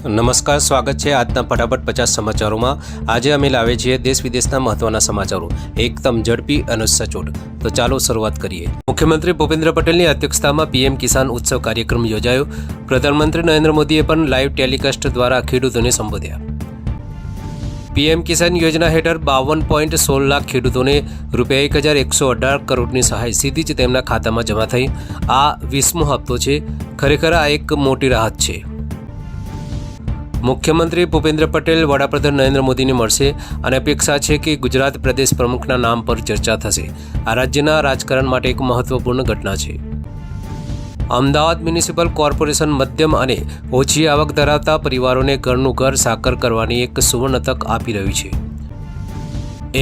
નમસ્કાર, સ્વાગત છે આજના ફટાફટ 50 સમાચારોમાં। આજે અમે લાવે છીએ દેશ વિદેશના મહત્વના સમાચારો એકદમ ઝડપી અને સચોટ। તો ચાલો શરૂઆત કરીએ। મુખ્યમંત્રી ભૂપેન્દ્ર પટેલની અધ્યક્ષતામાં પીએમ કિસાન ઉત્સવ કાર્યક્રમ યોજાયો। પ્રધાનમંત્રી નરેન્દ્ર મોદીએ પણ લાઈવ ટેલિકાસ્ટ દ્વારા ખેડૂતોને સંબોધ્યા। પીએમ કિસાન યોજના હેઠળ 52.16 લાખ ખેડૂતોને ₹1,118 કરોડની સહાય સીધી જ તેમના ખાતામાં જમા થઈ। આ 20મો હપ્તો છે। ખરેખર આ એક મોટી રાહત છે। મુખ્યમંત્રી ભૂપેન્દ્ર પટેલ વડાપ્રધાન નરેન્દ્ર મોદીને મળશે અને અપેક્ષા છે કે ગુજરાત પ્રદેશ પ્રમુખના નામ પર ચર્ચા થશે। આ રાજ્યના રાજકારણ માટે એક મહત્વપૂર્ણ ઘટના છે। અમદાવાદ મ્યુનિસિપલ કોર્પોરેશન મધ્યમ અને ઓછી આવક ધરાવતા પરિવારોને ઘરનું ઘર સાકાર કરવાની એક સુવર્ણ તક આપી રહ્યું છે।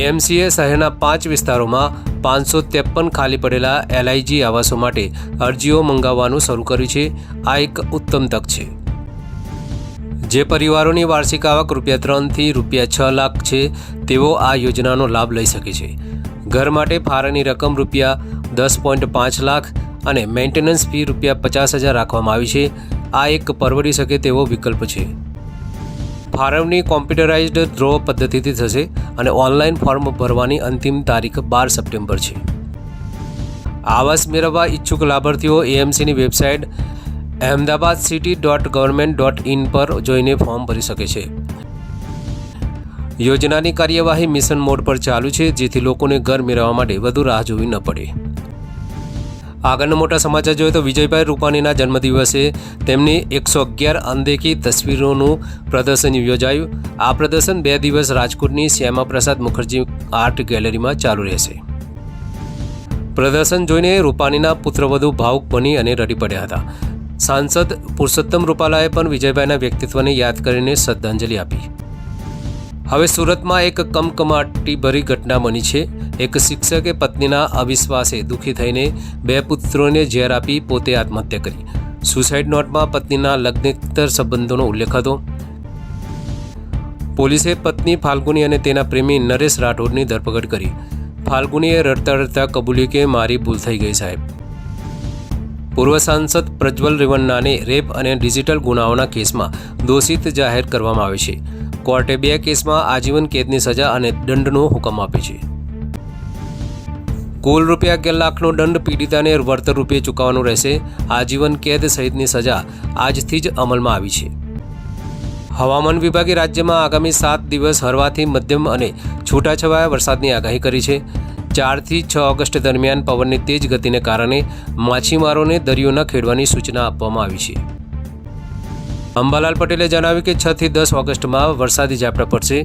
એએમસીએ શહેરના 5 વિસ્તારોમાં 553 ખાલી પડેલા એલઆઈજી આવાસો માટે અરજીઓ મંગાવવાનું શરૂ કર્યું છે। આ એક ઉત્તમ તક છે। જે પરિવારોની વાર્ષિક આવક ₹3 થી ₹6 લાખ છે તેઓ આ યોજનાનો લાભ લઈ શકે છે। ઘર માટે ફાળાની રકમ ₹10.5 લાખ અને મેન્ટેનન્સ ફી ₹50,000 રાખવામાં આવી છે। આ એક પરવડી શકે તેવો વિકલ્પ છે। ફાળવણી કોમ્પ્યુટરાઇઝ્ડ ડ્રો પદ્ધતિથી થશે અને ઓનલાઈન ફોર્મ ભરવાની અંતિમ તારીખ 12 સપ્ટેમ્બર છે। આવાસ મેળવવા ઈચ્છુક લાભાર્થીઓ એએમસીની વેબસાઇટ ahmedabadcity.government.in પર જોઈને ફોર્મ ભરી શકે છે। યોજનાની કાર્યવાહી મિશન મોડ પર ચાલુ છે, જેથી લોકોને ઘર મેળવવા માટે વધુ રાહ જોવી ન પડે। આગળના મોટા સમાચાર જોઈએ તો વિજયભાઈ રૂપાણીના જન્મદિવસે તેમની 111 અનદેખી તસવીરોનું પ્રદર્શન યોજાયું। આ પ્રદર્શન 2 દિવસ રાજકોટની શ્યામાપ્રસાદ મુખર્જી આર્ટ ગેલેરીમાં ચાલુ રહેશે। પ્રદર્શન જોઈને રૂપાણીના પુત્રવધુ ભાવુક બની અને રડી પડ્યા હતા। સાંસદ પુરુષોત્તમ રૂપાલાએ પણ વિજયભાઈના વ્યક્તિત્વને યાદ કરીને શ્રદ્ધાંજલિ આપી। હવે સુરતમાં એક કમકમાટીભરી ઘટના બની છે। એક શિક્ષકે પત્નીના અવિશ્વાસે દુઃખી થઈને 2 પુત્રોને ઝેર આપી પોતે આત્મહત્યા કરી। સુસાઇડ નોટમાં પત્નીના લગ્નેતર સંબંધોનો ઉલ્લેખ હતો। પોલીસે પત્ની ફાલ્ગુની અને તેના પ્રેમી નરેશ રાઠોડની ધરપકડ કરી। ફાલ્ગુનીએ રડતા રડતા કબૂલ્યું કે મારી ભૂલ થઈ ગઈ સાહેબ। પૂર્વ સાંસદ પ્રજ્વલ રેવન્નાને રેપ અને ડિજિટલ ગુનાઓના કેસમાં દોષિત જાહેર કરવામાં આવે છે। કોર્ટે 2 કેસમાં આજીવન કેદની સજા અને દંડનો હુકમ આપ્યો છે। કુલ ₹11 લાખનો દંડ પીડિતાને વળતર રૂપે ચૂકવવાનો રહેશે। આજીવન કેદ સહિતની સજા આજથી જ અમલમાં આવી છે। હવામાન વિભાગે રાજ્યમાં આગામી 7 દિવસ હળવાથી મધ્યમ અને છૂટાછવાયા વરસાદની આગાહી કરી છે। 4 થી 6 ઓગસ્ટ દરમિયાન પવનની તેજ ગતિને કારણે માછીમારોને દરિયો ન ખેડવાની સૂચના આપવામાં આવી છે। અંબાલાલ પટેલે જણાવ્યું કે 6 થી 10 ઓગસ્ટમાં વરસાદી ઝાપટા પડશે,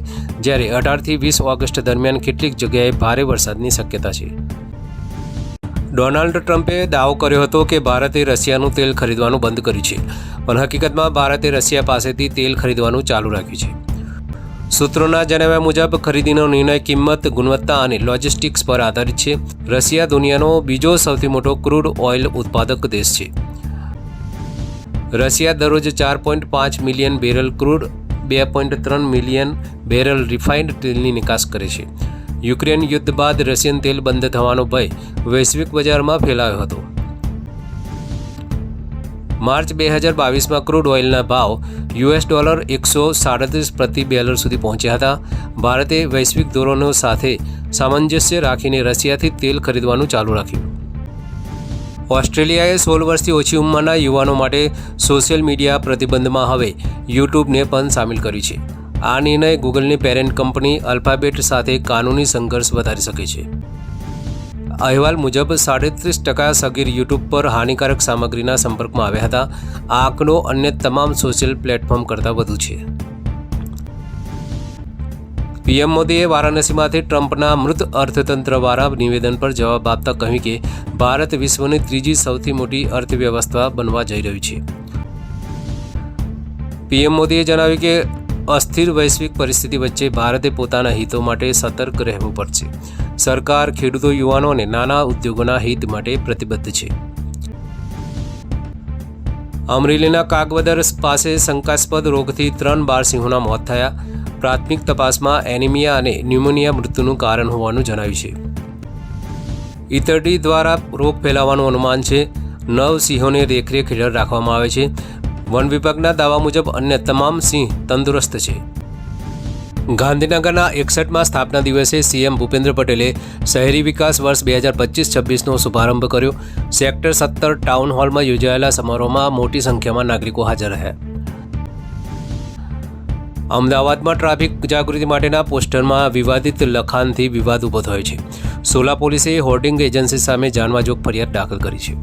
જ્યારે 18 થી 20 ઓગસ્ટ દરમિયાન કેટલીક જગ્યાએ ભારે વરસાદની શક્યતા છે। ડોનાલ્ડ ટ્રમ્પે દાવો કર્યો હતો કે ભારતે રશિયાનું તેલ ખરીદવાનું બંધ કર્યું છે, પણ હકીકતમાં ભારતે રશિયા પાસેથી તેલ ખરીદવાનું ચાલુ રાખ્યું છે। સૂત્રોના જણાવ્યા મુજબ ખરીદીનો નિર્ણય કિંમત, ગુણવત્તા અને લોજિસ્ટિક્સ પર આધારિત છે। રશિયા દુનિયાનો બીજો સૌથી મોટો ક્રૂડ ઓઇલ ઉત્પાદક દેશ છે। રશિયા દરરોજ 4.5 million barrel crude, 2.3 million barrel refined તેલની નિકાસ કરે છે। યુક્રેન યુદ્ધ બાદ રશિયન તેલ બંધ થવાનો ભય વૈશ્વિક બજારમાં ફેલાયો હતો। માર્ચ 2022માં ક્રૂડ ઓઇલના ભાવ $137 પ્રતિ બેરલ સુધી પહોંચ્યા હતા। ભારતે વૈશ્વિક ધોરણો સાથે સામંજસ્ય રાખીને રશિયાથી તેલ ખરીદવાનું ચાલુ રાખ્યું। ઓસ્ટ્રેલિયાએ 16 વર્ષથી ઓછી ઉંમરના યુવાનો માટે સોશિયલ મીડિયા પ્રતિબંધમાં હવે યુટ્યુબને પણ સામેલ કર્યું છે। આ નિર્ણય ગૂગલની પેરેન્ટ કંપની અલ્ફાબેટ સાથે કાનૂની સંઘર્ષ વધારી શકે છે। અહેવાલ મુજબ 37% સગીર યુટ્યુબ પર હાનિકારક સામગ્રીના સંપર્કમાં આવ્યા હતા। આ આંકડો અન્ય તમામ સોશિયલ પ્લેટફોર્મ કરતાં વધુ છે। પીએમ મોદીએ વારાણસીમાંથી ટ્રમ્પના મૃત અર્થતંત્રવાળા નિવેદન પર જવાબ આપતા કહ્યું કે ભારત વિશ્વની 3જી સૌથી મોટી અર્થવ્યવસ્થા બનવા જઈ રહ્યું છે। પીએમ મોદીએ જણાવ્યું કે અસ્થિર વૈશ્વિક પરિસ્થિતિ વચ્ચે ભારતે પોતાના હિતો માટે સતર્ક રહેવું પડશે। સરકાર ખેડૂતો, યુવાનો અને નાના ઉદ્યોગોના હિત માટે પ્રતિબદ્ધ છે। અમરેલીના કાગવદર પાસે શંકાસ્પદ રોગથી 3 બાળ સિંહોના મોત થયા। પ્રાથમિક તપાસમાં એનિમિયા અને ન્યુમોનિયા મૃત્યુનું કારણ હોવાનું જણાવ્યું છે। ઈતરડી દ્વારા રોગ ફેલાવાનું અનુમાન છે। 9 સિંહોને દેખરેખ હેઠળ રાખવામાં આવે છે। વન વિભાગના દાવા મુજબ અન્ય તમામ સિંહ તંદુરસ્ત છે. ગાંધીનગરના 61માં સ્થાપના દિવસે સીએમ ભૂપેન્દ્ર પટેલે શહેરી વિકાસ વર્ષ 2025-26નો શુભારંભ કર્યો. સેક્ટર 17 ટાઉન હોલમાં યોજાયેલા સમારોહમાં મોટી સંખ્યામાં નાગરિકો હાજર રહ્યા. અમદાવાદમાં ટ્રાફિક જાગૃતિ માટેના પોસ્ટરમાં વિવાદિત લખાણથી વિવાદ ઊભો થયો છે. સોલા પોલીસે હોર્ડિંગ એજન્સી સામે જાનવાજોગ ફરિયાદ દાખલ કરી છે.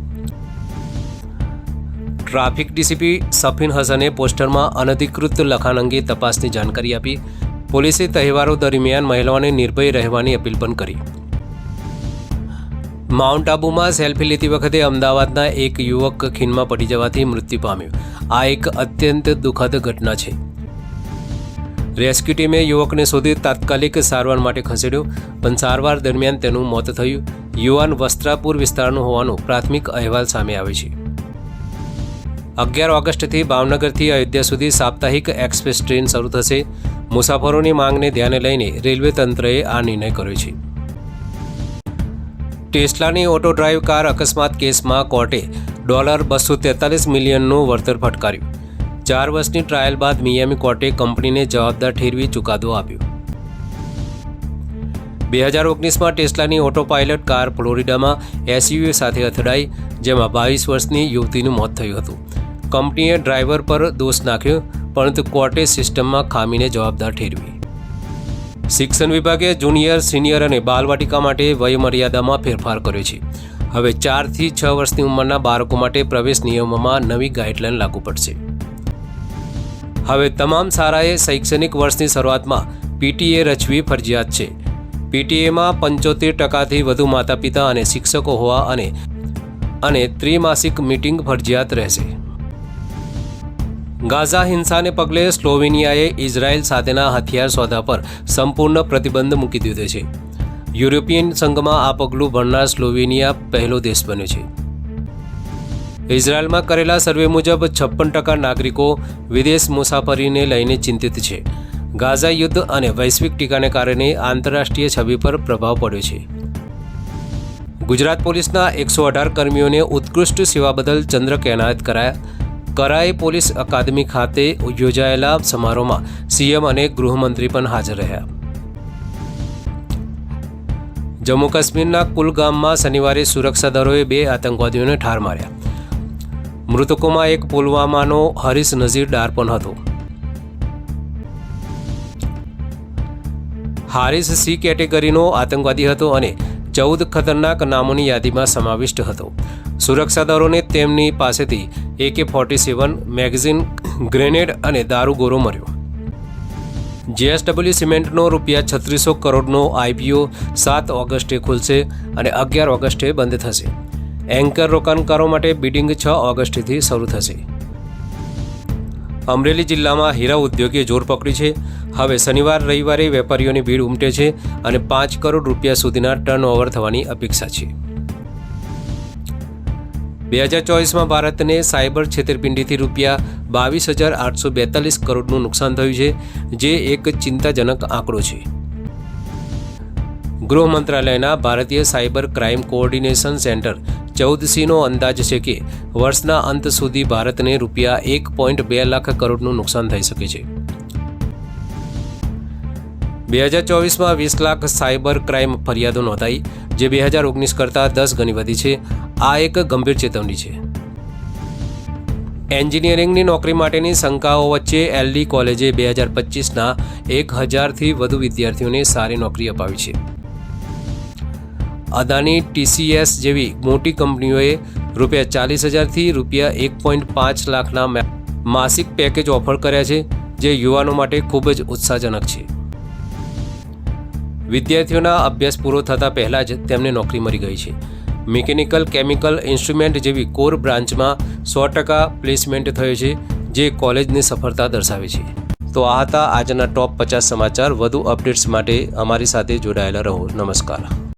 ટ્રાફિક ડીસીપી સફીન હસને પોસ્ટરમાં અનધિકૃત લખાણ અંગે તપાસની જાણકારી આપી. પોલીસે તહેવારો દરમિયાન મહિલાઓને નિર્ભય રહેવાની અપીલ પણ કરી. માઉન્ટ આબુમાં સેલ્ફી લેતી વખતે અમદાવાદના એક યુવક ખીણમાં પડી જવાથી મૃત્યુ પામ્યો. આ એક અત્યંત દુઃખદ ઘટના છે. રેસ્ક્યુ ટીમે યુવકને શોધી તાત્કાલિક સારવાર માટે ખસેડ્યો, પણ સારવાર દરમિયાન તેનું મોત થયું. યુવાન વસ્ત્રાપુર વિસ્તારનો હોવાનો પ્રાથમિક અહેવાલ સામે આવે છે. 11 ઓગસ્ટથી ભાવનગરથી અયોધ્યા સુધી સાપ્તાહિક એક્સપ્રેસ ટ્રેન શરૂ થશે. મુસાફરોની માંગને ધ્યાને લઈને રેલવે તંત્રએ આ નિર્ણય કર્યો છે. ટેસ્લાની ઓટો ડ્રાઈવ કાર અકસ્માત કેસમાં કોર્ટે $243 મિલિયનનું વળતર ફટકાર્યું. 4 વર્ષની ટ્રાયલ બાદ મિયામી કોર્ટે કંપનીને જવાબદાર ઠેરવી ચુકાદો આપ્યો. 2019માં ટેસ્લાની ઓટો પાયલટ કાર ફ્લોરિડામાં એસયુવી સાથે અથડાઈ, જેમાં 22 વર્ષની યુવતીનું મોત થયું હતું. કંપનીએ ડ્રાઈવર પર દોષ નાખ્યો, પરંતુ કોર્ટે સિસ્ટમમાં ખામીને જવાબદાર ઠેરવી. શિક્ષણ વિભાગે જુનિયર, સિનિયર અને બાલવાટિકા માટે વયમર્યાદામાં ફેરફાર કર્યો છે. હવે 4 થી 6 વર્ષની ઉંમરના બાળકો માટે પ્રવેશ નિયમોમાં નવી ગાઈડલાઈન લાગુ પડશે. હવે તમામ શાળાએ શૈક્ષણિક વર્ષની શરૂઆતમાં પીટીએ રચવી ફરજિયાત છે. પીટીએમાં 75%થી વધુ માતા પિતા અને શિક્ષકો હોવા અને ત્રિમાસિક મીટિંગ ફરજિયાત રહેશે. ગાઝા હિંસાને પગલે સ્લોવેનિયાએ ઇઝરાયલ સાથેના હથિયાર સોદા પર સંપૂર્ણ પ્રતિબંધ મૂકી દીધો છે. યુરોપિયન સંઘમાં આ પગલું ભરનાર સ્લોવેનિયા પહેલો દેશ બન્યો છે. ઇઝરાયલમાં કરેલા સર્વે મુજબ 56% નાગરિકો વિદેશ મુસાફરીને લઈને ચિંતિત છે. ગાઝા યુદ્ધ અને વૈશ્વિક ટીકાને કારણે આંતરરાષ્ટ્રીય છબી પર પ્રભાવ પડ્યો છે. ગુજરાત પોલીસના 118 કર્મીઓને ઉત્કૃષ્ટ સેવા બદલ ચંદ્રક એનાયત કરાયા. કરાઈ પોલીસ અકાદમી ખાતે યોજાયેલા સમારોહમાં સીએમ અને ગૃહમંત્રી પણ હાજર રહ્યા. જમ્મુ કાશ્મીરના કુલગામમાં શનિવારે સુરક્ષા દળોએ 2 આતંકવાદીઓને ઠાર માર્યા. મૃતકોમાં એક પુલવામાનો હરીશ નઝીર ડાર પણ હતો. હારિસ સી કેટેગરીનો આતંકવાદી હતો અને 14 ખતરનાક નામોની યાદીમાં સમાવિષ્ટ હતો. સુરક્ષા દળોને તેમની પાસેથી AK-47 મેગઝીન, ગ્રેનેડ અને દારૂગોળો મળ્યો. JSW સિમેન્ટનો ₹3600 કરોડનો IPO 7 ઓગસ્ટે ખુલશે અને 11 ઓગસ્ટે બંધ થશે. એન્કર રોકાણકારો માટે બિડિંગ 6 ઓગસ્ટથી શરૂ થશે. અમરેલી જિલ્લામાં હીરા ઉદ્યોગે જોર પકડ્યું છે. હવે શનિવાર રવિવારે વેપારીઓની ભીડ ઉમટે છે અને ₹5 કરોડ સુધીના ટર્નઓવર થવાની અપેક્ષા છે. 2024માં ભારતને સાયબર છેતરપિંડીથી ₹22,842 કરોડનું નુકસાન થયું છે, જે એક ચિંતાજનક આંકડો છે. ગૃહ મંત્રાલયના ભારતીય સાયબર ક્રાઇમ કોઓર્ડિનેશન સેન્ટર 14Cનો અંદાજ છે કે વર્ષના અંત સુધી ભારતને ₹1.2 લાખ કરોડનું નુકસાન થઈ શકે છે. 2024માં 20 લાખ સાયબર ક્રાઇમ ફરિયાદો નોંધાઈ, જે 2019 કરતાં 10 ગણી વધી છે. આ એક ગંભીર ચેતવણી છે. એન્જિનિયરિંગની નોકરી માટેની શંકાઓ વચ્ચે LD કોલેજે 2025ના 1000થી વધુ વિદ્યાર્થીઓને સારી નોકરી અપાવી છે. અદાની, TCS જેવી મોટી કંપનીઓએ ₹40,000થી ₹1.5 લાખના માસિક પેકેજ ઓફર કર્યા છે, જે યુવાનો માટે ખૂબ જ ઉત્સાહજનક છે. વિદ્યાર્થીઓના અભ્યાસ પૂરો થતાં પહેલાં જ તેમને નોકરી મળી ગઈ છે. મિકેનિકલ, કેમિકલ, ઇન્સ્ટ્રુમેન્ટ જેવી કોર બ્રાન્ચમાં 100% પ્લેસમેન્ટ થયો છે, જે કોલેજની સફળતા દર્શાવે છે. તો આ હતા આજના ટોપ 50 સમાચાર. વધુ અપડેટ્સ માટે અમારી સાથે જોડાયેલા રહો. નમસ્કાર.